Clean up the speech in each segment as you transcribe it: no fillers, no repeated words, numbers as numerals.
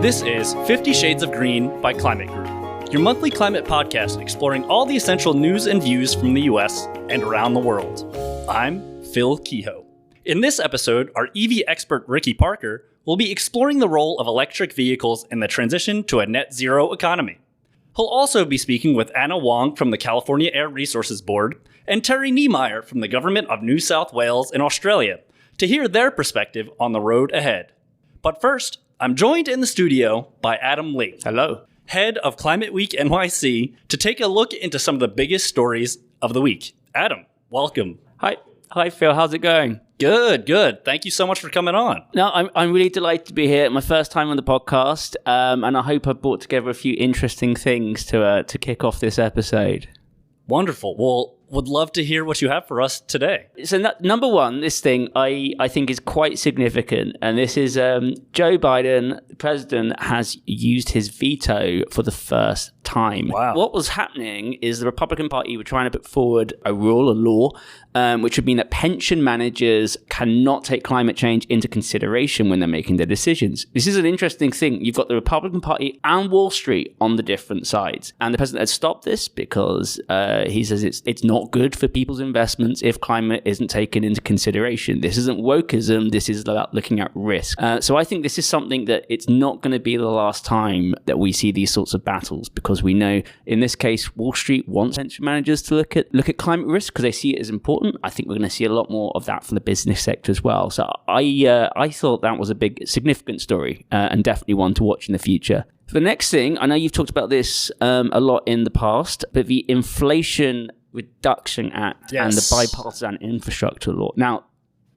This is 50 Shades of Green by Climate Group, your monthly climate podcast exploring all the essential news and views from the US and around the world. I'm Phil Kehoe. In this episode, our EV expert Ricky Parker will be exploring the role of electric vehicles in the transition to a net zero economy. He'll also be speaking with Anna Wong from the California Air Resources Board and Terry Niemeyer from the Government of New South Wales in Australia to hear their perspective on the road ahead. But first, I'm joined in the studio by Adam Lee. Hello. Head of Climate Week NYC, to take a look into some of the biggest stories of the week. Adam, welcome. Hi, Phil. How's it going? Good. Thank you so much for coming on. No, I'm really delighted to be here. My first time on the podcast, and I hope I've brought together a few interesting things to kick off this episode. Wonderful. Well, would love to hear what you have for us today. So number one, this thing I think is quite significant, and this is Joe Biden, the president, has used his veto for the first time. Wow. What was happening is the Republican Party were trying to put forward a law, which would mean that pension managers cannot take climate change into consideration when they're making their decisions. This is an interesting thing. You've got the Republican Party and Wall Street on the different sides, and the president has stopped this because he says it's not good for people's investments if climate isn't taken into consideration. This isn't wokeism. This is about looking at risk. So I think this is something that it's not going to be the last time that we see these sorts of battles, because we know in this case Wall Street wants pension managers to look at climate risk because they see it as important. I think we're going to see a lot more of that from the business sector as well. So I thought that was a big significant story and definitely one to watch in the future. The next thing, I know you've talked about this a lot in the past, but the Inflation Reduction Act and the bipartisan infrastructure law. Now,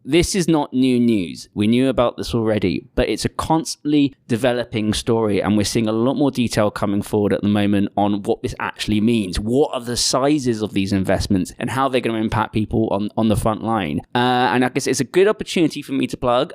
this is not new news. We knew about this already, but it's a constantly developing story, and we're seeing a lot more detail coming forward at the moment on what this actually means. What are the sizes of these investments and how they're going to impact people on the front line? And I guess it's a good opportunity for me to plug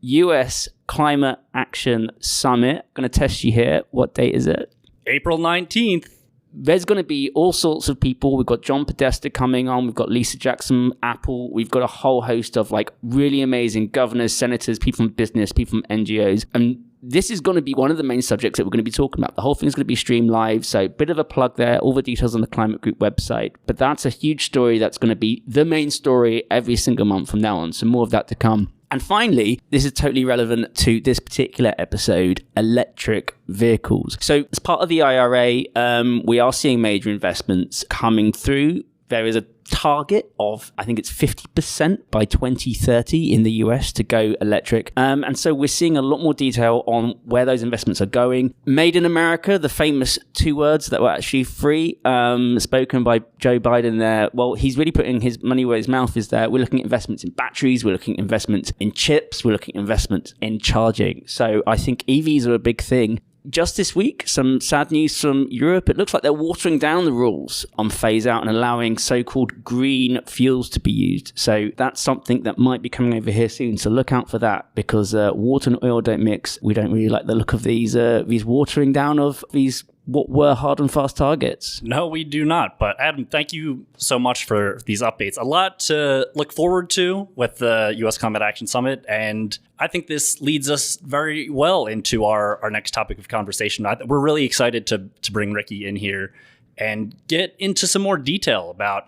US Climate Action Summit. Going to test you here. What date is it? April 19th. There's going to be all sorts of people. We've got John Podesta coming on. We've got Lisa Jackson, Apple. We've got a whole host of really amazing governors, senators, people from business, people from NGOs. And this is going to be one of the main subjects that we're going to be talking about. The whole thing is going to be streamed live. So bit of a plug there. All the details on the Climate Group website. But that's a huge story that's going to be the main story every single month from now on. So more of that to come. And finally, this is totally relevant to this particular episode, electric vehicles. So as part of the IRA, we are seeing major investments coming through. There is a target of, I think it's 50% by 2030 in the US to go electric. And so we're seeing a lot more detail on where those investments are going. Made in America, the famous two words that were actually free, spoken by Joe Biden there. Well, he's really putting his money where his mouth is there. We're looking at investments in batteries. We're looking at investments in chips. We're looking at investments in charging. So I think EVs are a big thing. Just this week, some sad news from Europe. It looks like they're watering down the rules on phase out and allowing so-called green fuels to be used. So that's something that might be coming over here soon. So look out for that, because water and oil don't mix. We don't really like the look of these watering down of these what were hard and fast targets. No, we do not. But Adam, thank you so much for these updates. A lot to look forward to with the U.S. Climate Action Summit. And I think this leads us very well into our next topic of conversation. We're really excited to bring Ricky in here and get into some more detail about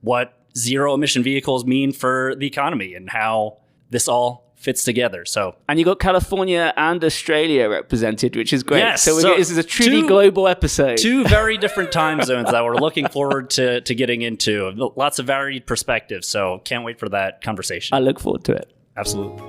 what zero emission vehicles mean for the economy and how this all fits together. And you got California and Australia represented, which is great. Yes, so this is a truly global episode. Two very different time zones that we're looking forward to getting into. Lots of varied perspectives. So can't wait for that conversation. I look forward to it. Absolutely.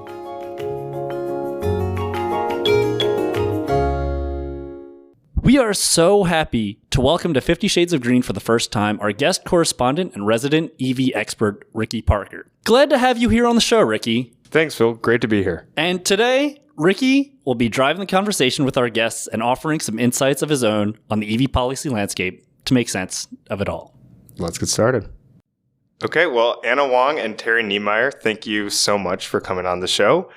We are so happy to welcome to 50 Shades of Green for the first time our guest correspondent and resident EV expert, Ricky Parker. Glad to have you here on the show, Ricky. Thanks, Phil. Great to be here. And today, Ricky will be driving the conversation with our guests and offering some insights of his own on the EV policy landscape to make sense of it all. Let's get started. Okay, well, Anna Wong and Terry Niemeyer, thank you so much for coming on the show.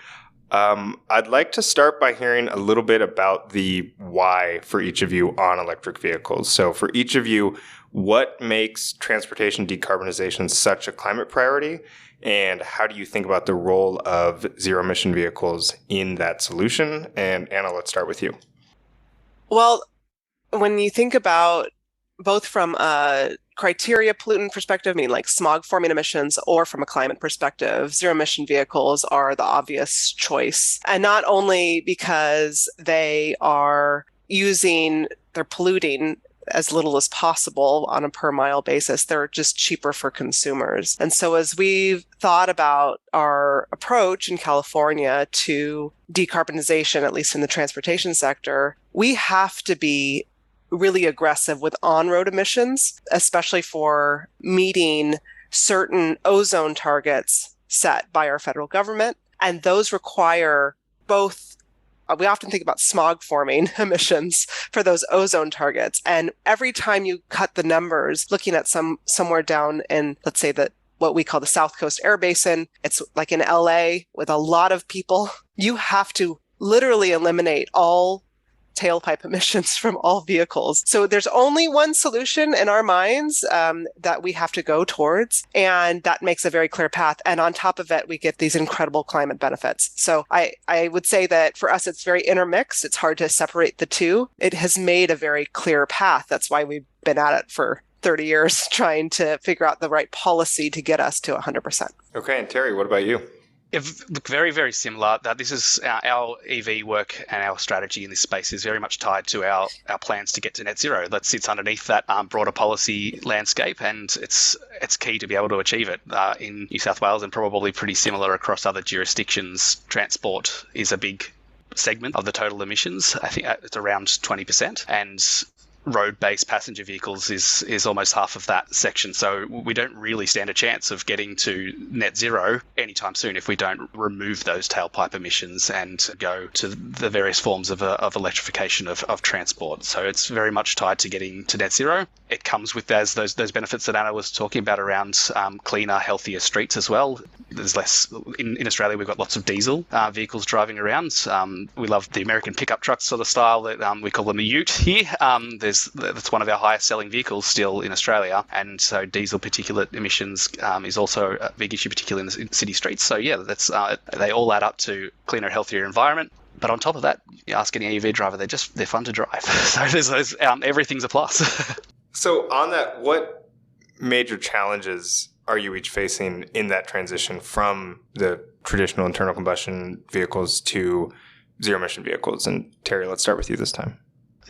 I'd like to start by hearing a little bit about the why for each of you on electric vehicles. So for each of you, what makes transportation decarbonization such a climate priority? And how do you think about the role of zero-emission vehicles in that solution? And Anna, let's start with you. Well, when you think about both from a criteria pollutant perspective, meaning like smog forming emissions, or from a climate perspective, zero emission vehicles are the obvious choice. And not only because they're polluting as little as possible on a per mile basis, they're just cheaper for consumers. And so as we've thought about our approach in California to decarbonization, at least in the transportation sector, we have to be really aggressive with on-road emissions, especially for meeting certain ozone targets set by our federal government. And those require both, we often think about smog forming emissions for those ozone targets. And every time you cut the numbers, looking at somewhere down in, let's say, what we call the South Coast Air Basin, it's like in LA with a lot of people, you have to literally eliminate all tailpipe emissions from all vehicles. So there's only one solution in our minds that we have to go towards, and that makes a very clear path. And on top of it, we get these incredible climate benefits. So I would say that for us, it's very intermixed. It's hard to separate the two. It has made a very clear path. That's why we've been at it for 30 years trying to figure out the right policy to get us to 100%. Okay, and Terry, what about you? Look, very, very similar. That this is our EV work, and our strategy in this space is very much tied to our plans to get to net zero. That sits underneath that broader policy landscape, and it's key to be able to achieve it. In New South Wales, and probably pretty similar across other jurisdictions, transport is a big segment of the total emissions. I think it's around 20%, and road-based passenger vehicles is almost half of that section. So we don't really stand a chance of getting to net zero anytime soon if we don't remove those tailpipe emissions and go to the various forms of electrification of transport. So it's very much tied to getting to net zero. It comes with those benefits that Anna was talking about around cleaner, healthier streets as well. There's less in Australia. We've got lots of diesel vehicles driving around. We love the American pickup truck sort of style that we call them a ute here. That's one of our highest selling vehicles still in Australia, and so diesel particulate emissions is also a big issue, particularly in city streets. So yeah, that's they all add up to cleaner, healthier environment. But on top of that, you ask any EV driver, they're fun to drive. So there's everything's a plus. So on that, what major challenges are you each facing in that transition from the traditional internal combustion vehicles to zero-emission vehicles? And Terry, let's start with you this time.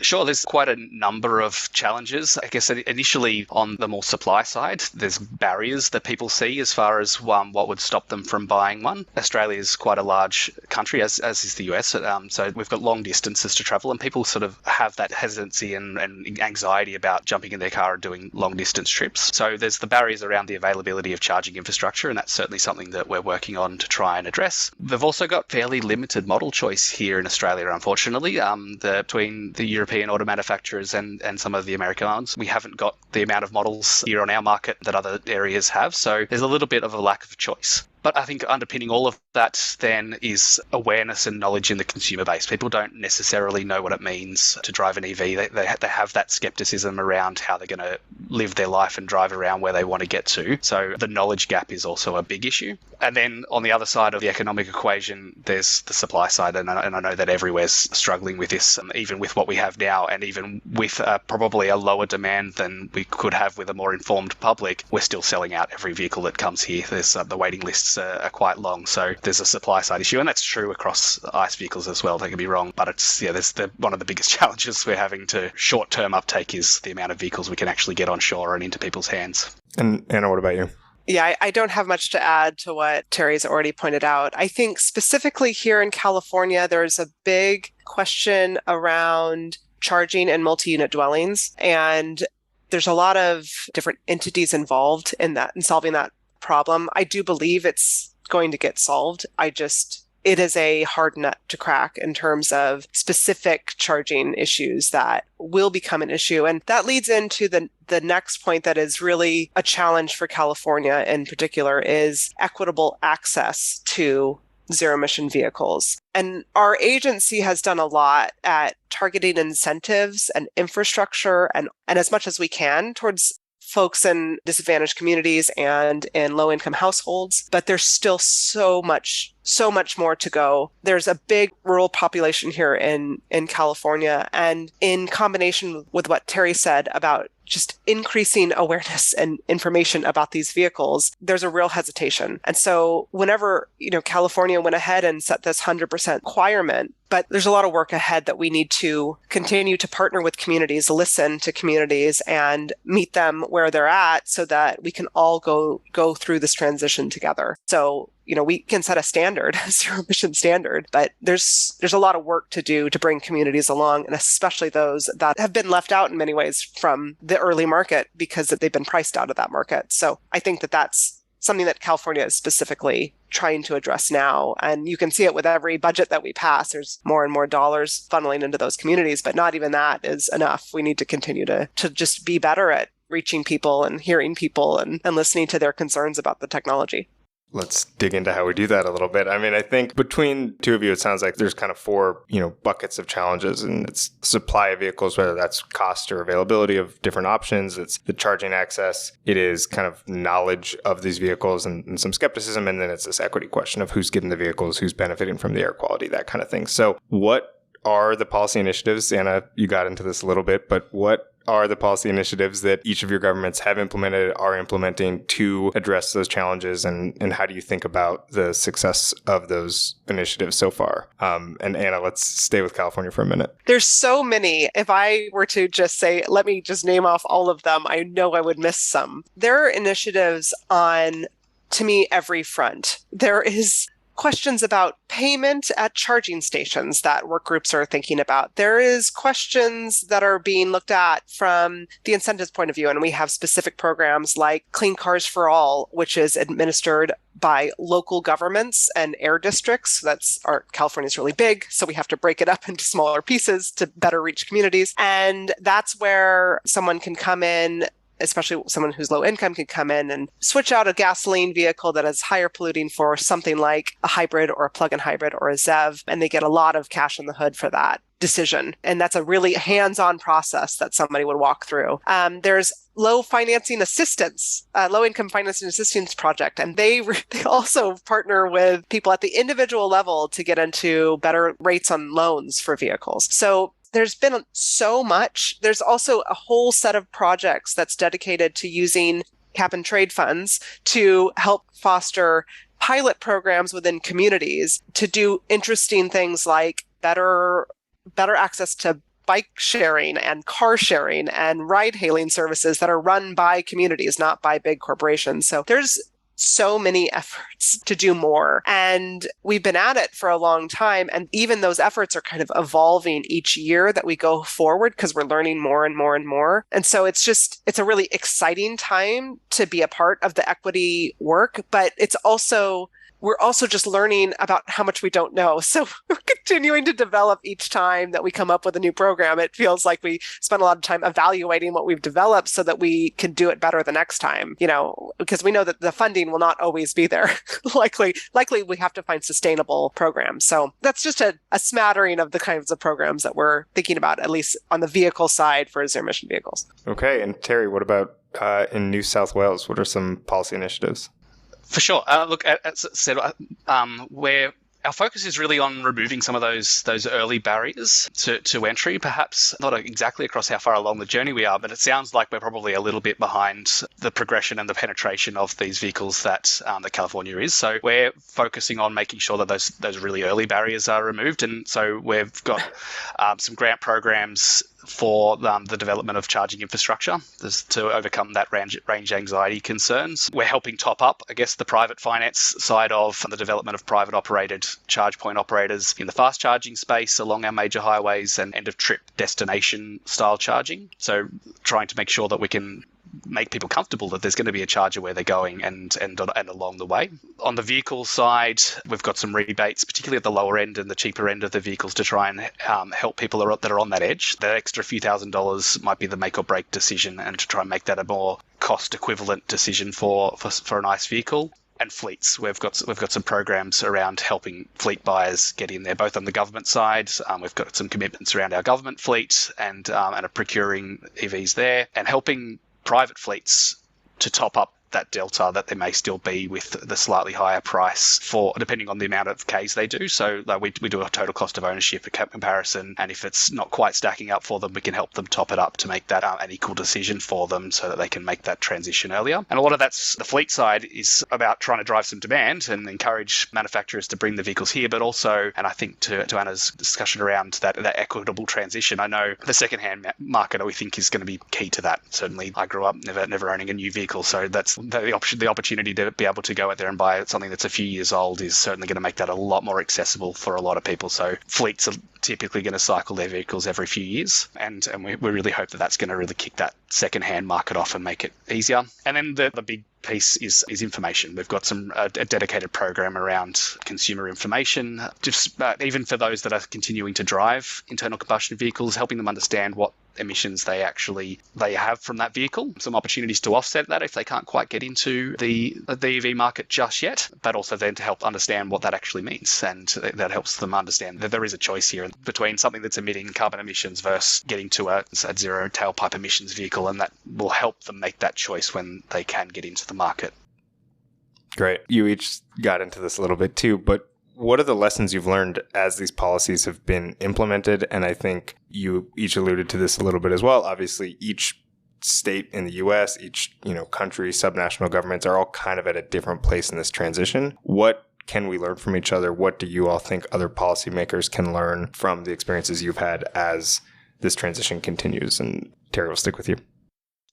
Sure, there's quite a number of challenges. I guess initially on the more supply side, there's barriers that people see as far as what would stop them from buying one. Australia is quite a large country, as is the US, so we've got long distances to travel, and people sort of have that hesitancy and anxiety about jumping in their car and doing long distance trips. So there's the barriers around the availability of charging infrastructure, and that's certainly something that we're working on to try and address. They've also got fairly limited model choice here in Australia, unfortunately. Between the European auto manufacturers and some of the American ones, we haven't got the amount of models here on our market that other areas have. So there's a little bit of a lack of choice. But I think underpinning all of that then is awareness and knowledge in the consumer base. People don't necessarily know what it means to drive an EV. They have that skepticism around how they're going to live their life and drive around where they want to get to. So the knowledge gap is also a big issue. And then on the other side of the economic equation, there's the supply side. And I know that everywhere's struggling with this, even with what we have now, and even with probably a lower demand than we could have with a more informed public, we're still selling out every vehicle that comes here. There's the waiting lists are quite long, so there's a supply side issue, and that's true across ICE vehicles as well. Don't get me wrong, but it's there's one of the biggest challenges we're having to short-term uptake is the amount of vehicles we can actually get on shore and into people's hands. And Anna, what about you? Yeah, I don't have much to add to what Terry's already pointed out. I think specifically here in California, there's a big question around charging in multi-unit dwellings, and there's a lot of different entities involved in solving that problem. I do believe it's going to get solved. It is a hard nut to crack in terms of specific charging issues that will become an issue. And that leads into the next point that is really a challenge for California in particular is equitable access to zero-emission vehicles. And our agency has done a lot at targeting incentives and infrastructure and as much as we can towards folks in disadvantaged communities and in low-income households, but there's still so much more to go. There's a big rural population here in California, and in combination with what Terry said about just increasing awareness and information about these vehicles, there's a real hesitation. And so whenever, California went ahead and set this 100% requirement, but there's a lot of work ahead that we need to continue to partner with communities, listen to communities, and meet them where they're at so that we can all go through this transition together. So, we can set a standard, a zero emission standard, but there's a lot of work to do to bring communities along, and especially those that have been left out in many ways from the early market because they've been priced out of that market. So I think that that's something that California is specifically trying to address now. And you can see it with every budget that we pass. There's more and more dollars funneling into those communities, but not even that is enough. We need to continue to just be better at reaching people and hearing people and listening to their concerns about the technology. Let's dig into how we do that a little bit. I mean, I think between two of you, it sounds like there's kind of four, buckets of challenges, and it's supply of vehicles, whether that's cost or availability of different options. It's the charging access. It is kind of knowledge of these vehicles and some skepticism. And then it's this equity question of who's getting the vehicles, who's benefiting from the air quality, that kind of thing. So what are the policy initiatives? Anna, you got into this a little bit, but what are the policy initiatives that each of your governments have implemented, are implementing to address those challenges? And how do you think about the success of those initiatives so far? And Anna, let's stay with California for a minute. There's so many. If I were to just say, let me just name off all of them, I know I would miss some. There are initiatives on, to me, every front. There is questions about payment at charging stations that work groups are thinking about. There is questions that are being looked at from the incentives point of view, and we have specific programs like Clean Cars for All, which is administered by local governments and air districts. California's really big, so we have to break it up into smaller pieces to better reach communities. And that's where someone can come in, especially someone who's low income, can come in and switch out a gasoline vehicle that is higher polluting for something like a hybrid or a plug-in hybrid or a ZEV, and they get a lot of cash in the hood for that decision. And that's a really hands-on process that somebody would walk through. There's low financing assistance, low income financing assistance project. And they also partner with people at the individual level to get into better rates on loans for vehicles. So there's been so much. There's also a whole set of projects that's dedicated to using cap and trade funds to help foster pilot programs within communities to do interesting things like better access to bike sharing and car sharing and ride hailing services that are run by communities, not by big corporations. So there's so many efforts to do more. And we've been at it for a long time. And even those efforts are kind of evolving each year that we go forward because we're learning more and more and more. And so it's a really exciting time to be a part of the equity work, but we're also just learning about how much we don't know. So we're continuing to develop each time that we come up with a new program. It feels like we spend a lot of time evaluating what we've developed so that we can do it better the next time, because we know that the funding will not always be there. Likely we have to find sustainable programs. So that's just a smattering of the kinds of programs that we're thinking about, at least on the vehicle side for zero emission vehicles. Okay. And Terry, what about in New South Wales? What are some policy initiatives? For sure. Look, as I said, where our focus is really on removing some of those early barriers to entry, perhaps not exactly across how far along the journey we are, but it sounds like we're probably a little bit behind the progression and the penetration of these vehicles that California is. So we're focusing on making sure that those really early barriers are removed. And so we've got some grant programs for the development of charging infrastructure to overcome that range anxiety concerns. We're helping top up, I guess, the private finance side of the development of private operated charge point operators in the fast charging space along our major highways and end of trip destination style charging. So trying to make sure that we can make people comfortable that there's going to be a charger where they're going and along the way. On the vehicle side, we've got some rebates, particularly at the lower end and the cheaper end of the vehicles, to try and help people that are on that edge. That extra few $1,000s might be the make or break decision, and to try and make that a more cost equivalent decision for a nice vehicle. and fleets. We've got some programs around helping fleet buyers get in there, both on the government side. We've got some commitments around our government fleet and are procuring EVs there, and helping private fleets to top up that delta that there may still be with the slightly higher price for depending on the amount of Ks they do. So we do a total cost of ownership comparison, and if it's not quite stacking up for them, we can help them top it up to make that an equal decision for them so that they can make that transition earlier. And a lot of that's the fleet side is about trying to drive some demand and encourage manufacturers to bring the vehicles here, but also, and I think to Anna's discussion around that equitable transition, I know the secondhand market we think is going to be key to that. Certainly I grew up never owning a new vehicle, so that's the opportunity to be able to go out there and buy something that's a few years old is certainly going to make that a lot more accessible for a lot of people. So fleets are typically going to cycle their vehicles every few years, and we really hope that that's going to really kick that second-hand market off and make it easier. And then the big piece is information. We've got a dedicated program around consumer information, just even for those that are continuing to drive internal combustion vehicles, helping them understand what emissions they have from that vehicle, some opportunities to offset that if they can't quite get into the EV market just yet, but also then to help understand what that actually means. And that helps them understand that there is a choice here between something that's emitting carbon emissions versus getting to a zero tailpipe emissions vehicle, and that will help them make that choice when they can get into the market. Great. You each got into this a little bit too, but what are the lessons you've learned as these policies have been implemented? And I think you each alluded to this a little bit as well. Obviously, each state in the U.S., each country, subnational governments are all kind of at a different place in this transition. What can we learn from each other? What do you all think other policymakers can learn from the experiences you've had as this transition continues? And Terry, we'll stick with you.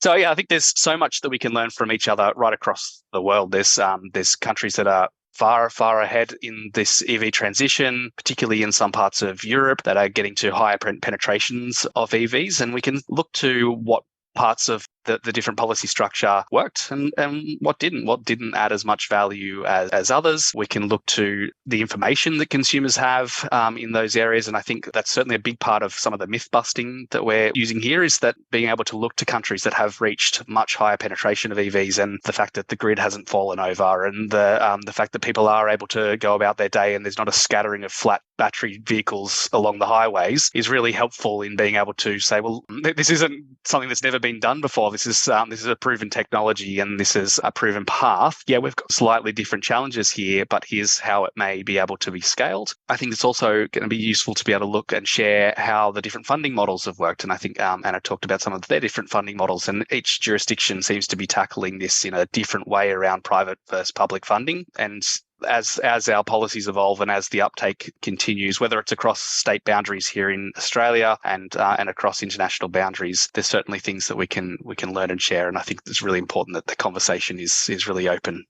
So yeah, I think there's so much that we can learn from each other right across the world. There's countries that are far ahead in this EV transition, particularly in some parts of Europe that are getting to higher penetrations of EVs. And we can look to what parts of the different policy structure worked and what didn't add as much value as others. We can look to the information that consumers have in those areas. And I think that's certainly a big part of some of the myth busting that we're using here, is that being able to look to countries that have reached much higher penetration of EVs, and the fact that the grid hasn't fallen over, and the fact that people are able to go about their day and there's not a scattering of flat battery vehicles along the highways, is really helpful in being able to say, well, this isn't something that's never been done before. This is a proven technology and this is a proven path. Yeah, we've got slightly different challenges here, but here's how it may be able to be scaled. I think it's also going to be useful to be able to look and share how the different funding models have worked. And I think Anna talked about some of their different funding models, and each jurisdiction seems to be tackling this in a different way around private versus public funding. And as our policies evolve and as the uptake continues, whether it's across state boundaries here in Australia and across international boundaries, there's certainly things that we can learn and share. And I think it's really important that the conversation is really open.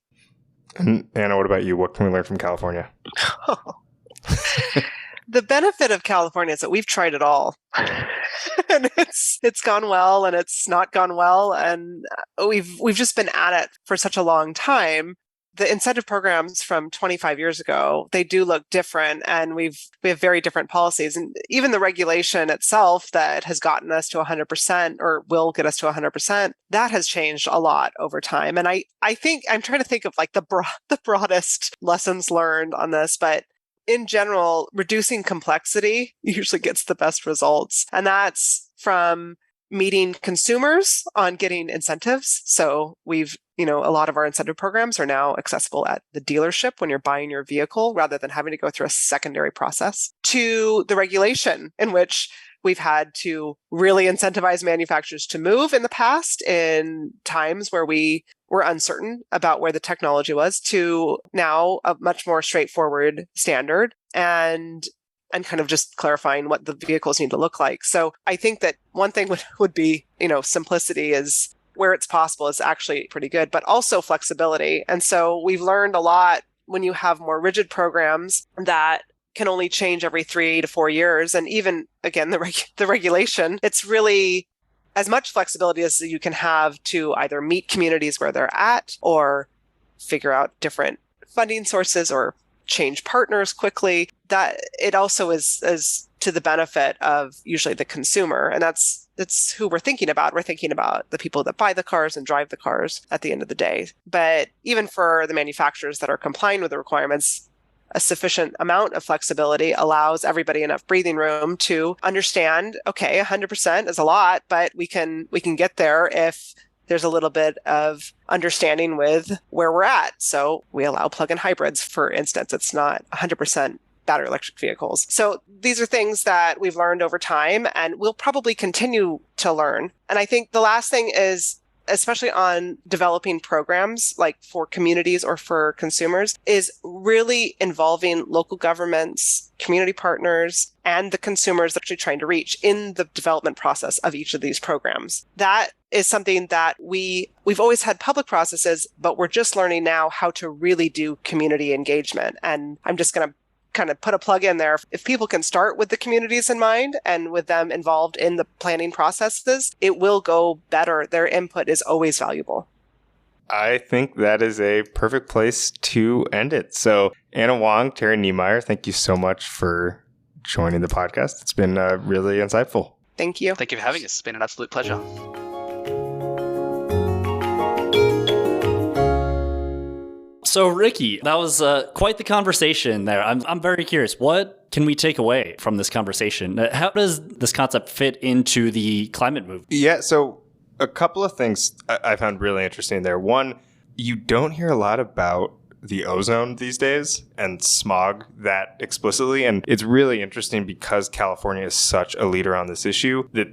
And Anna, what about you? What can we learn from California? The benefit of California is that we've tried it all. And it's gone well and it's not gone well. And we've just been at it for such a long time. The incentive programs from 25 years ago, they do look different, and we have very different policies. And even the regulation itself that has gotten us to 100% or will get us to 100%, that has changed a lot over time. And I think I'm trying to think of like the broadest lessons learned on this, but in general, reducing complexity usually gets the best results. And that's from meeting consumers on getting incentives. So a lot of our incentive programs are now accessible at the dealership when you're buying your vehicle rather than having to go through a secondary process, to the regulation in which we've had to really incentivize manufacturers to move in the past in times where we were uncertain about where the technology was, to now a much more straightforward standard and kind of just clarifying what the vehicles need to look like. So I think that one thing would be, simplicity is where it's possible is actually pretty good, but also flexibility. And so we've learned a lot when you have more rigid programs that can only change every 3 to 4 years. And even, again, the regulation, it's really as much flexibility as you can have to either meet communities where they're at or figure out different funding sources or change partners quickly. That it also is to the benefit of usually the consumer. And that's it's who we're thinking about. We're thinking about the people that buy the cars and drive the cars at the end of the day. But even for the manufacturers that are complying with the requirements, a sufficient amount of flexibility allows everybody enough breathing room to understand, okay, 100% is a lot, but we can get there if there's a little bit of understanding with where we're at. So we allow plug-in hybrids, for instance. It's not 100% battery electric vehicles. So these are things that we've learned over time and we'll probably continue to learn. And I think the last thing is, especially on developing programs like for communities or for consumers, is really involving local governments, community partners, and the consumers that you're trying to reach in the development process of each of these programs. That is something that we've always had public processes, but we're just learning now how to really do community engagement. And I'm just going to kind of put a plug in there. If people can start with the communities in mind and with them involved in the planning processes, it will go better. Their input is always valuable. I think that is a perfect place to end it. So Anna Wong, Terry Niemeyer, thank you so much for joining the podcast. It's been really insightful. Thank you. Thank you for having us. It's been an absolute pleasure. So, Ricky, that was quite the conversation there. I'm very curious. What can we take away from this conversation? How does this concept fit into the climate movement? Yeah, so a couple of things I found really interesting there. One, you don't hear a lot about the ozone these days and smog that explicitly. And it's really interesting because California is such a leader on this issue that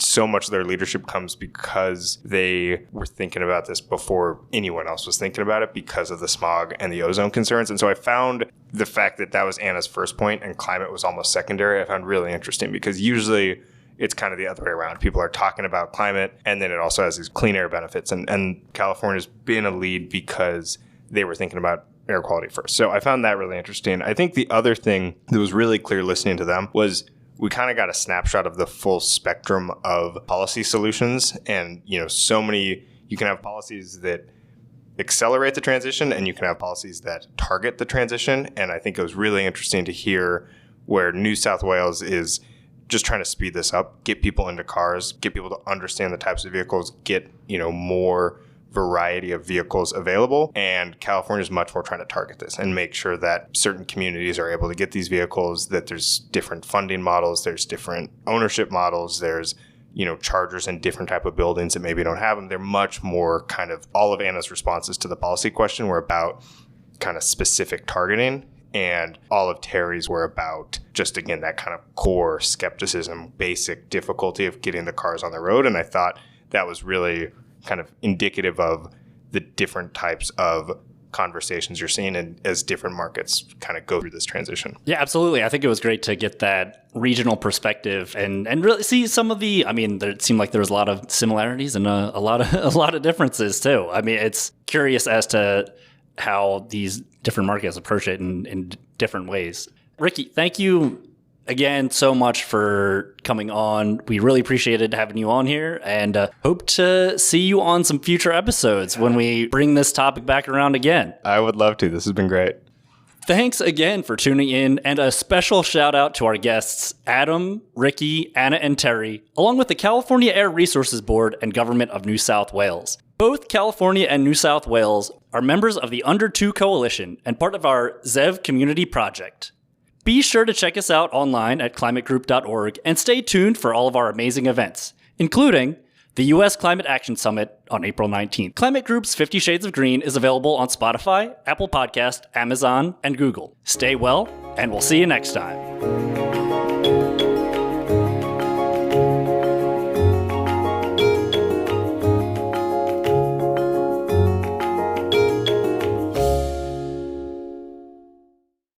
so much of their leadership comes because they were thinking about this before anyone else was thinking about it because of the smog and the ozone concerns. And so I found the fact that that was Anna's first point and climate was almost secondary, I found really interesting because usually it's kind of the other way around. People are talking about climate and then it also has these clean air benefits. And California's been a lead because they were thinking about air quality first. So I found that really interesting. I think the other thing that was really clear listening to them was we kind of got a snapshot of the full spectrum of policy solutions. And, so many, you can have policies that accelerate the transition and you can have policies that target the transition. And I think it was really interesting to hear where New South Wales is just trying to speed this up, get people into cars, get people to understand the types of vehicles, get, more variety of vehicles available. And California is much more trying to target this and make sure that certain communities are able to get these vehicles, that there's different funding models, there's different ownership models, there's, chargers in different type of buildings that maybe don't have them. They're much more kind of all of Anna's responses to the policy question were about kind of specific targeting. And all of Terry's were about just, again, that kind of core skepticism, basic difficulty of getting the cars on the road. And I thought that was really kind of indicative of the different types of conversations you're seeing and as different markets kind of go through this transition. Yeah, absolutely. I think it was great to get that regional perspective and really see some of it seemed like there was a lot of similarities and a lot of differences too. I mean, it's curious as to how these different markets approach it in different ways. Ricky, thank you again so much for coming on. We really appreciated having you on here and hope to see you on some future episodes when we bring this topic back around again. I would love to. This has been great. Thanks again for tuning in, and a special shout out to our guests, Adam, Ricky, Anna, and Terry, along with the California Air Resources Board and Government of New South Wales. Both California and New South Wales are members of the Under 2 Coalition and part of our ZEV community project. Be sure to check us out online at climategroup.org and stay tuned for all of our amazing events, including the U.S. Climate Action Summit on April 19th. Climate Group's 50 Shades of Green is available on Spotify, Apple Podcast, Amazon, and Google. Stay well, and we'll see you next time.